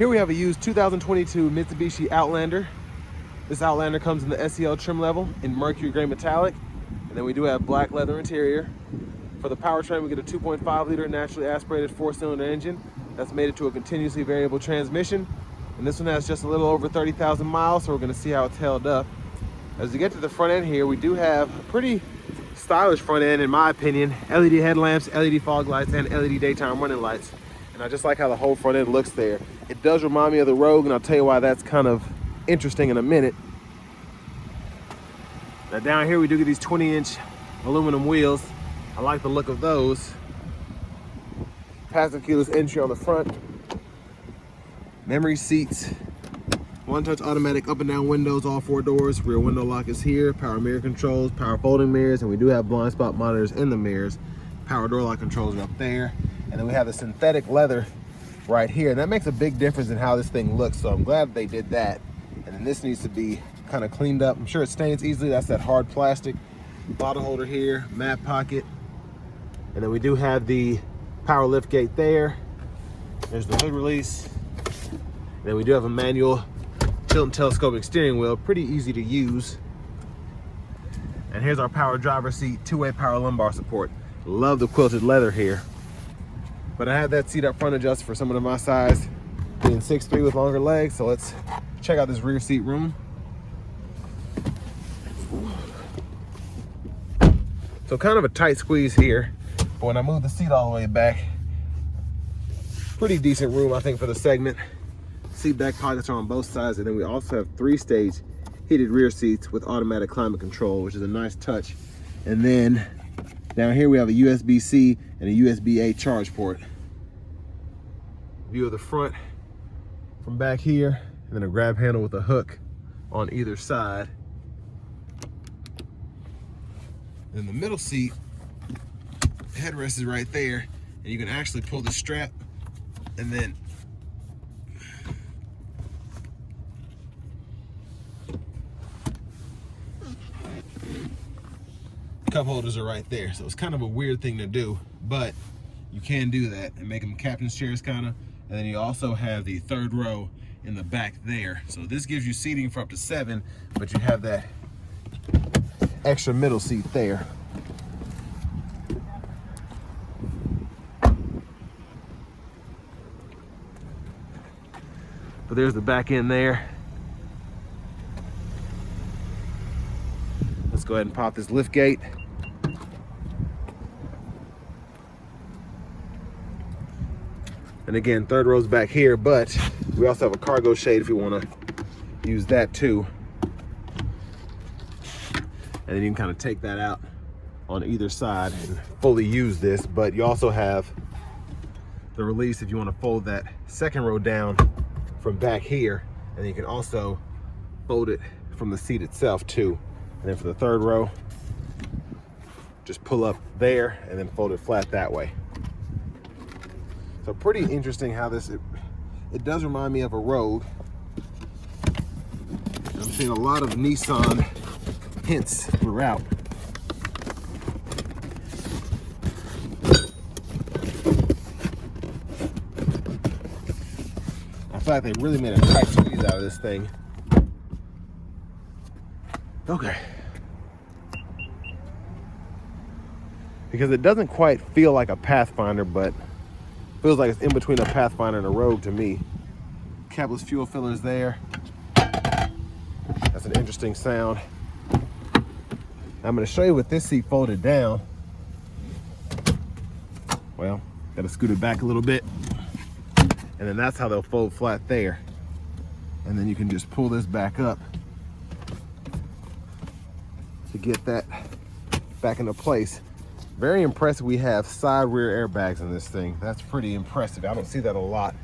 Here we have a used 2022 Mitsubishi Outlander. This Outlander comes in the SEL trim level in mercury gray metallic, and then we do have black leather interior. For the powertrain, we get a 2.5 liter naturally aspirated 4-cylinder engine that's mated to a continuously variable transmission. And this one has just a little over 30,000 miles, so we're gonna see how it's held up. As we get to the front end here, we do have a pretty stylish front end, in my opinion. LED headlamps, LED fog lights, and LED daytime running lights. And I just like how the whole front end looks there. It does remind me of the Rogue, and I'll tell you why that's kind of interesting in a minute. Now down here we do get these 20-inch aluminum wheels. I like the look of those. Passive keyless entry on the front. Memory seats. One-touch automatic up and down windows, all 4 doors. Rear window lock is here. Power mirror controls, power folding mirrors, and we do have blind spot monitors in the mirrors. Power door lock controls are up there. And then we have the synthetic leather right here. And that makes a big difference in how this thing looks, so I'm glad they did that. And then this needs to be kind of cleaned up. I'm sure it stains easily. That's that hard plastic. Bottle holder here, map pocket. And then we do have the power lift gate there. There's the hood release. And then we do have a manual tilt and telescopic steering wheel, pretty easy to use. And here's our power driver seat, 2-way power lumbar support. Love the quilted leather here. But I have that seat up front adjusted for someone of my size, being 6'3" with longer legs. So let's check out this rear seat room. So kind of a tight squeeze here, but when I move the seat all the way back, pretty decent room, I think, for the segment. Seat back pockets are on both sides, and then we also have 3-stage heated rear seats with automatic climate control, which is a nice touch. And then down here we have a USB-C and a USB-A charge port. View of the front from back here, and then a grab handle with a hook on either side. In the middle seat, the headrest is right there, and you can actually pull the strap and then cup holders are right there. So it's kind of a weird thing to do, but you can do that and make them captain's chairs kind of. And then you also have the 3rd row in the back there. So this gives you seating for up to 7, but you have that extra middle seat there. But there's the back end there. Let's go ahead and pop this lift gate. And again, 3rd row's back here, but we also have a cargo shade if you want to use that too. And then you can kind of take that out on either side and fully use this, but you also have the release if you want to fold that 2nd row down from back here, and you can also fold it from the seat itself too. And then for the 3rd row, just pull up there and then fold it flat that way. So pretty interesting how this, it does remind me of a Rogue. I'm seeing a lot of Nissan hints throughout. I feel like they really made a tight squeeze out of this thing. Okay. Because it doesn't quite feel like a Pathfinder, but feels like it's in between a Pathfinder and a Rogue to me. Capless fuel fillers there. That's an interesting sound. I'm going to show you with this seat folded down. Well, got to scoot it back a little bit. And then that's how they'll fold flat there. And then you can just pull this back up to get that back into place. Very impressive. We have side rear airbags in this thing. That's pretty impressive. I don't see that a lot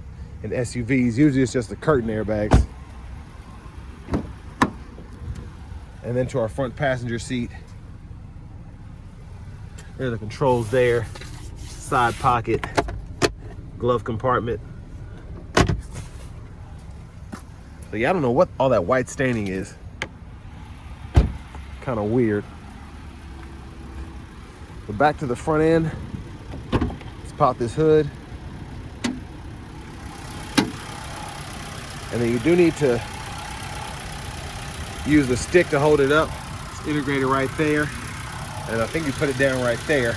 in SUVs. Usually it's just the curtain airbags. And then to our front passenger seat, there are the controls there. Side pocket, glove compartment. So yeah, I don't know what all that white staining is. Kind of weird. But back to the front end. Let's pop this hood. And then you do need to use the stick to hold it up. It's integrated right there. And I think you put it down right there.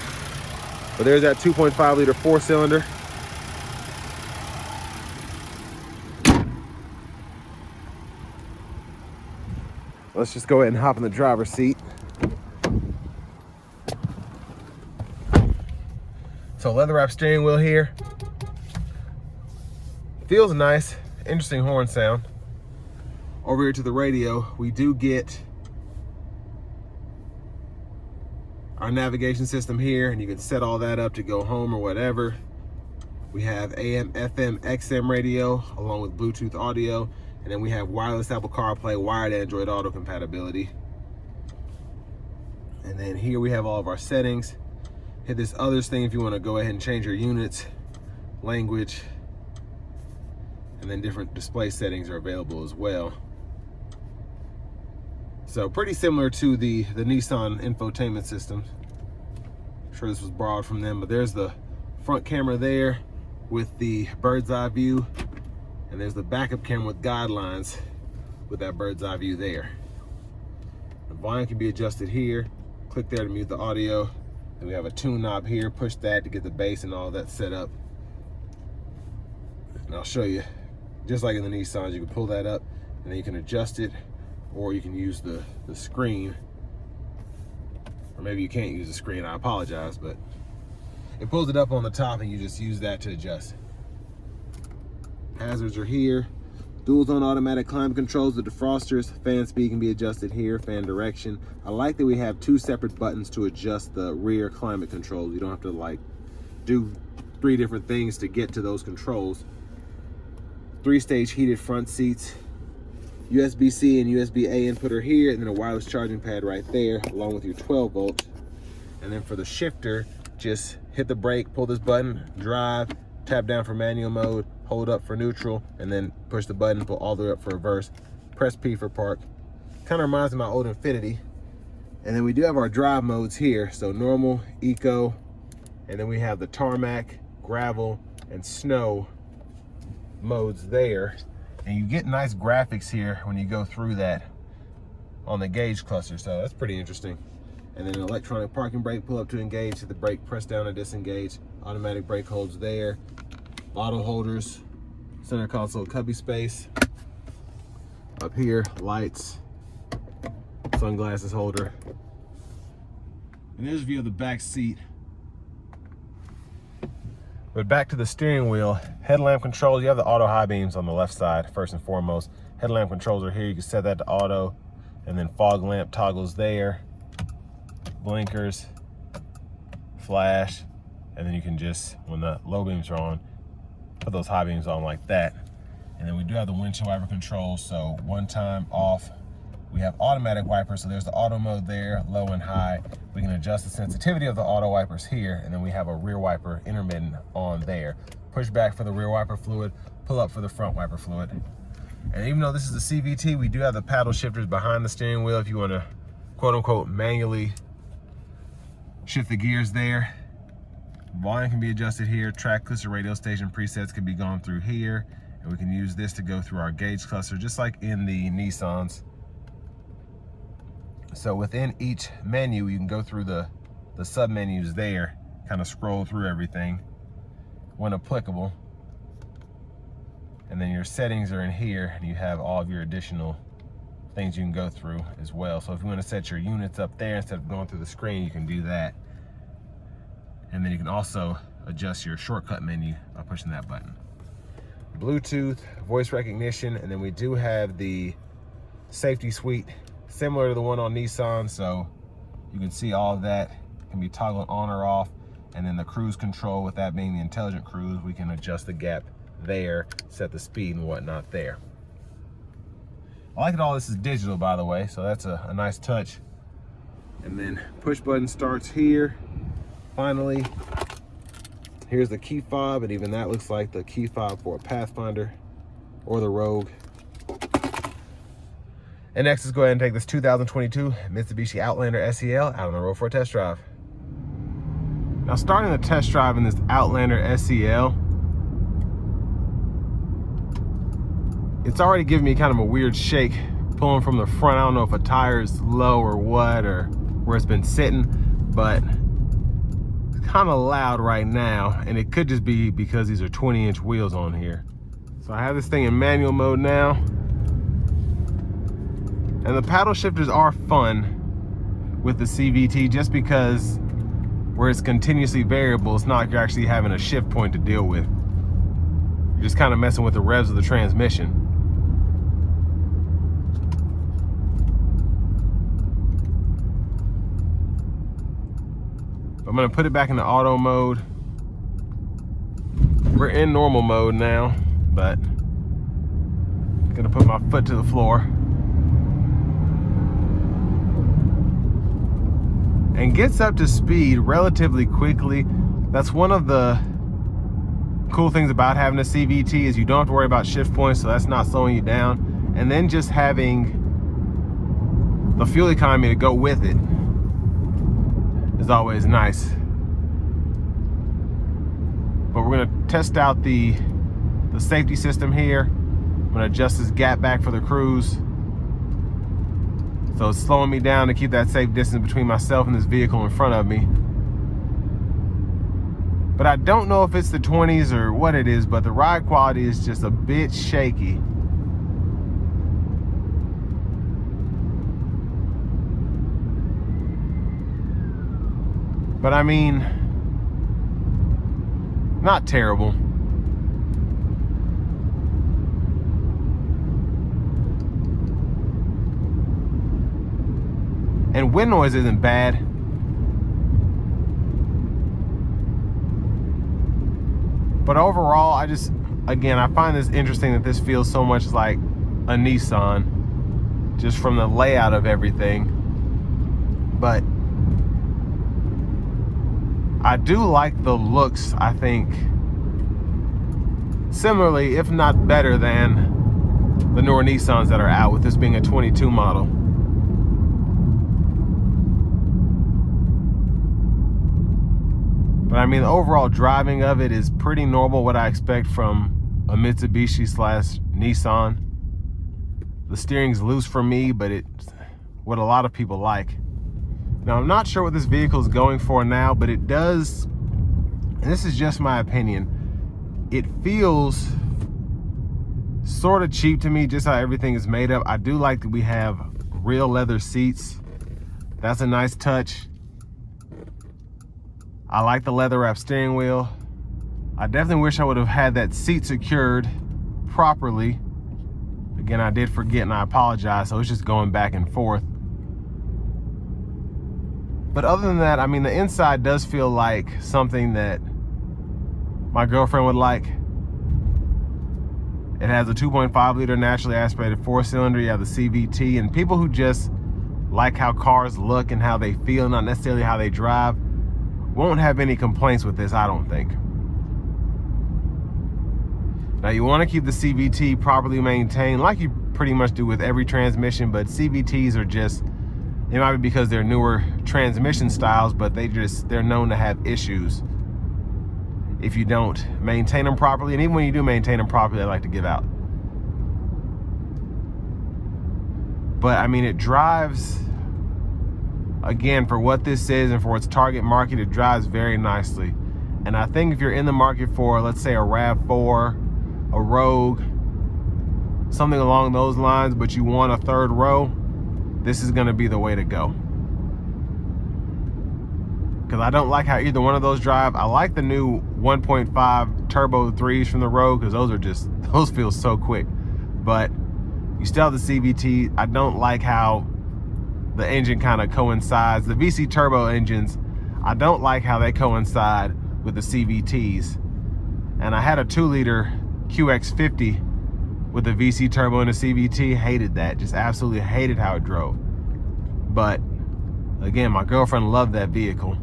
But there's that 2.5 liter 4-cylinder. Let's just go ahead and hop in the driver's seat. So leather wrap steering wheel here. Feels nice, interesting horn sound. Over here to the radio, we do get our navigation system here, and you can set all that up to go home or whatever. We have AM, FM, XM radio, along with Bluetooth audio. And then we have wireless Apple CarPlay, wired Android Auto compatibility. And then here we have all of our settings. Hit this others thing if you want to go ahead and change your units, language, and then different display settings are available as well. So pretty similar to the Nissan infotainment system. I'm sure this was borrowed from them, but there's the front camera there with the bird's eye view. And there's the backup camera with guidelines with that bird's eye view there. The volume can be adjusted here. Click there to mute the audio. Then we have a tune knob here. Push that to get the bass and all that set up. And I'll show you, just like in the Nissans, you can pull that up and then you can adjust it, or you can use the screen. Or maybe you can't use the screen, I apologize, but it pulls it up on the top and you just use that to adjust. Hazards are here. Dual zone automatic climate controls, the defrosters, fan speed can be adjusted here, fan direction. I like that we have 2 separate buttons to adjust the rear climate controls. You don't have to like do 3 different things to get to those controls. 3-stage heated front seats. USB-C and USB-A input are here, and then a wireless charging pad right there, along with your 12 volts. And then for the shifter, just hit the brake, pull this button, drive, tap down for manual mode, hold up for neutral, and then push the button, pull all the way up for reverse. Press P for park. Kind of reminds me of my old Infiniti. And then we do have our drive modes here. So normal, eco, and then we have the tarmac, gravel, and snow modes there. And you get nice graphics here when you go through that on the gauge cluster. So that's pretty interesting. And then an electronic parking brake, pull up to engage, hit the brake, press down to disengage. Automatic brake holds there. Bottle holders, center console cubby space. Up here, lights, sunglasses holder. And there's a view of the back seat. But back to the steering wheel, headlamp controls. You have the auto high beams on the left side, first and foremost. Headlamp controls are here. You can set that to auto, and then fog lamp toggles there. Blinkers, flash, and then you can just, when the low beams are on, put those high beams on like that. And then we do have the windshield wiper controls. So one time off, we have automatic wipers. So there's the auto mode there, low and high. We can adjust the sensitivity of the auto wipers here. And then we have a rear wiper intermittent on there. Push back for the rear wiper fluid, pull up for the front wiper fluid. And even though this is a CVT, we do have the paddle shifters behind the steering wheel if you want to quote unquote manually shift the gears there. Volume can be adjusted here. Track cluster, radio station presets can be gone through here. And we can use this to go through our gauge cluster, just like in the Nissans. So within each menu, you can go through the sub menus there, kind of scroll through everything when applicable. And then your settings are in here, and you have all of your additional things you can go through as well. So if you want to set your units up there instead of going through the screen, you can do that. And then you can also adjust your shortcut menu by pushing that button. Bluetooth, voice recognition, and then we do have the safety suite, similar to the one on Nissan. So you can see all of that can be toggled on or off. And then the cruise control, with that being the intelligent cruise, we can adjust the gap there, set the speed and whatnot there. I like that all this is digital, by the way, so that's a nice touch. And then push button starts here. Finally, here's the key fob, and even that looks like the key fob for a Pathfinder or the Rogue. And next, let's go ahead and take this 2022 Mitsubishi Outlander SEL out on the road for a test drive. Now, starting the test drive in this Outlander SEL, it's already giving me kind of a weird shake pulling from the front. I don't know if a tire is low or what, or where it's been sitting, but it's kind of loud right now, and it could just be because these are 20-inch wheels on here. So I have this thing in manual mode now, and the paddle shifters are fun with the CVT just because where it's continuously variable, it's not like you're actually having a shift point to deal with. You're just kind of messing with the revs of the transmission. I'm gonna put it back into auto mode. We're in normal mode now, but I'm gonna put my foot to the floor. And gets up to speed relatively quickly. That's one of the cool things about having a CVT is you don't have to worry about shift points, so that's not slowing you down. And then just having the fuel economy to go with it is always nice. But we're gonna test out the safety system here. I'm gonna adjust this gap back for the cruise. So it's slowing me down to keep that safe distance between myself and this vehicle in front of me. But I don't know if it's the 20s or what it is, but the ride quality is just a bit shaky. But I mean, not terrible. And wind noise isn't bad. But overall, I find this interesting that this feels so much like a Nissan, just from the layout of everything. But I do like the looks, I think, similarly, if not better than the newer Nissans that are out, with this being a 22 model. But I mean, the overall driving of it is pretty normal, what I expect from a Mitsubishi / Nissan. The steering's loose for me, but it's what a lot of people like. Now, I'm not sure what this vehicle is going for now, but it does, and this is just my opinion, it feels sort of cheap to me, just how everything is made up. I do like that we have real leather seats. That's a nice touch. I like the leather wrap steering wheel. I definitely wish I would have had that seat secured properly. Again, I did forget and I apologize, so it's just going back and forth. But other than that, I mean, the inside does feel like something that my girlfriend would like. It has a 2.5 liter naturally aspirated 4-cylinder. You have the CVT, and people who just like how cars look and how they feel, not necessarily how they drive, won't have any complaints with this, I don't think. Now, you want to keep the CVT properly maintained, like you pretty much do with every transmission, but CVTs are just, it might be because they're newer transmission styles, but they're known to have issues if you don't maintain them properly. And even when you do maintain them properly, they like to give out. But I mean, it drives, again, for what this is and for its target market, it drives very nicely. And I think if you're in the market for, let's say, a RAV4, a Rogue, something along those lines, but you want a third row, this is gonna be the way to go. Because I don't like how either one of those drive. I like the new 1.5 turbo 3s from the Rogue, because those feel so quick. But you still have the CVT. I don't like how the engine kind of coincides. The VC turbo engines, I don't like how they coincide with the CVTs. And I had a 2-liter QX50 with the VC turbo and a CVT. Hated that, just absolutely hated how it drove. But again, my girlfriend loved that vehicle,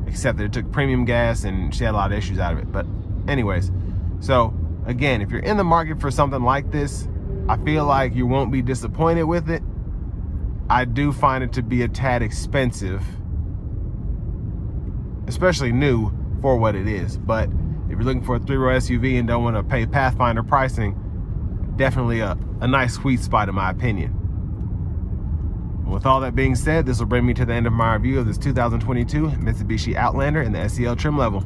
except that it took premium gas and she had a lot of issues out of it. But anyways, so again, if you're in the market for something like this, I feel like you won't be disappointed with it. I do find it to be a tad expensive, especially new for what it is. But if you're looking for a 3-row SUV and don't want to pay Pathfinder pricing, definitely a nice sweet spot in my opinion. With all that being said, this will bring me to the end of my review of this 2022 Mitsubishi Outlander in the SEL trim level.